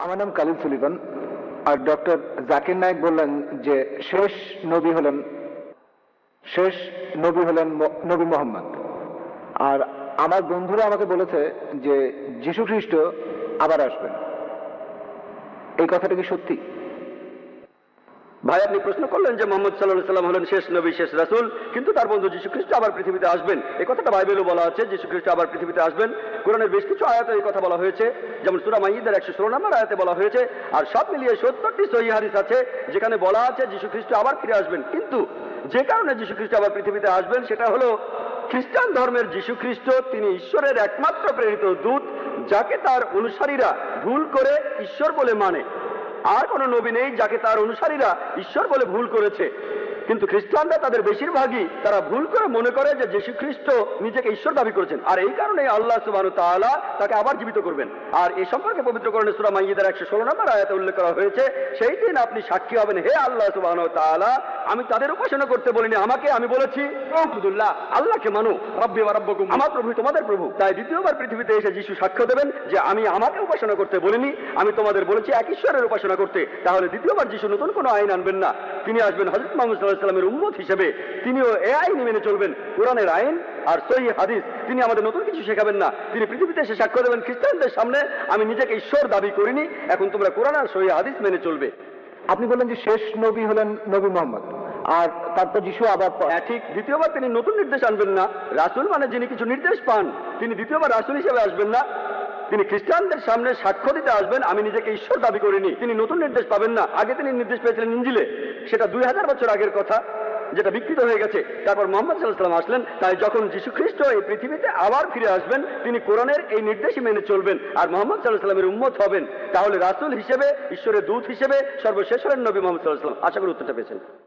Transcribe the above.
আমার নাম কালিল সুলিভান। আর ডক্টর জাকির নায়েক বললেন যে শেষ নবী হলেন নবী মোহাম্মদ। আর আমার বন্ধুরা আমাকে বলেছে যে যীশু খ্রিস্ট আবার আসবেন। এই কথাটা কি সত্যি? ভাই, আপনি প্রশ্ন করলেন যে মোহাম্মদ সাল্লাল্লাহু আলাইহি সাল্লাম হলেন শেষ নবী, শেষ রাসূল, কিন্তু তার বন্ধু যীশু খ্রিস্ট আবার পৃথিবীতে আসবেন। এই কথাটা বাইবেলেও বলা আছে, যীশু খ্রিস্ট আবার পৃথিবীতে আসবেন। কোরআনের বেশ কিছু আয়াতে এই কথা বলা হয়েছে, যেমন সূরা মাইদার 116 নম্বর আয়াতে বলা হয়েছে। আর সব মিলিয়ে 70টি সহিহ হাদিস আছে যেখানে বলা আছে যীশু খ্রিস্ট আবার ফিরে আসবেন। কিন্তু যে কারণে যীশু খ্রিস্ট আবার পৃথিবীতে আসবেন সেটা হলো খ্রিস্টান ধর্মের যীশু খ্রিস্ট তিনি ঈশ্বরের একমাত্র প্রেরিত দূত, যাকে তার অনুসারীরা ভুল করে ঈশ্বর বলে মানে। আর কোনো নবী নেই যাকে তার অনুসারীরা ঈশ্বর বলে ভুল করেছে। কিন্তু খ্রিস্টানরা তাদের বেশিরভাগই তারা ভুল করে মনে করে যে যীশু খ্রিস্ট নিজেকে ঈশ্বর দাবি করেছেন, আর এই কারণে আল্লাহ সুবহানাহু ওয়া তাআলা তাকে আবার জীবিত করবেন। আর এই সম্পর্কে পবিত্র কোরআনে সূরা মাইদার 116 নম্বর আয়াতে উল্লেখ করা হয়েছে, সেই দিন আপনি সাক্ষী হবেন, হে আল্লাহ সুবহানাহু ওয়া তাআলা, আমি তাদের উপাসনা করতে বলিনি, আমি বলেছি আবুদুল্লাহ, আল্লাহকে মানো, রব্বি ওয়া রাব্বুকুম, আমার প্রভু তোমাদের প্রভু। তাই দ্বিতীয়বার পৃথিবীতে এসে যীশু সাক্ষ্য দেবেন যে আমি আমাকে উপাসনা করতে বলিনি, আমি তোমাদের বলেছি এক ঈশ্বরের উপাসনা করতে। তাহলে দ্বিতীয়বার যীশু নতুন কোনো আইন আনবেন না, তিনি আসবেন হযরত মুহাম্মদ সাল্লাল্লাহু আলাইহি ওয়াসাল্লামের উম্মত হিসেবে। তিনিও এই আইন মেনে চলবেন, কোরআনের আইন আর সহিহ হাদিস। তিনি আমাদের নতুন কিছু শেখাবেন না, তিনি পৃথিবীতে এসে সাক্ষ্য দেবেন খ্রিস্টানদের সামনে, আমি নিজেকে ঈশ্বর দাবি করিনি, এখন তোমরা কোরআন আর সহিহ হাদিস মেনে চলবে। আপনি বললেন যে শেষ নবী হলেন নবী মোহাম্মদ, আর তারপর যীশু আবার ঠিক, দ্বিতীয়বার তিনি নতুন নির্দেশ আনবেন না। রাসূল মানে যিনি কিছু নির্দেশ পান, তিনি দ্বিতীয়বার রাসূল হিসেবে আসবেন না, তিনি খ্রিস্টানদের সামনে সাক্ষ্য দিতে আসবেন আমি নিজেকে ঈশ্বর দাবি করিনি। তিনি নতুন নির্দেশ পাবেন না, আগে তিনি নির্দেশ পেয়েছিলেন ইনজিলে, সেটা 2000 বছর আগের কথা, যেটা বিকৃত হয়ে গেছে। তারপর মুহাম্মদ সাল্লাল্লাহু আলাইহি ওয়াসাল্লাম আসলেন। তাই যখন যীশু খ্রিস্ট এই পৃথিবীতে আবার ফিরে আসবেন, তিনি কোরআনের এই নির্দেশই মেনে চলবেন আর মুহাম্মদ সাল্লাল্লাহু আলাইহি ওয়াসাল্লামের উম্মত হবেন। তাহলে রাসূল হিসেবে, ঈশ্বরের দূত হিসেবে সর্বশেষ হলেন নবী মুহাম্মদ সাল্লাল্লাহু আলাইহি ওয়াসাল্লাম। আশা করি উত্তরটা পেয়েছেন।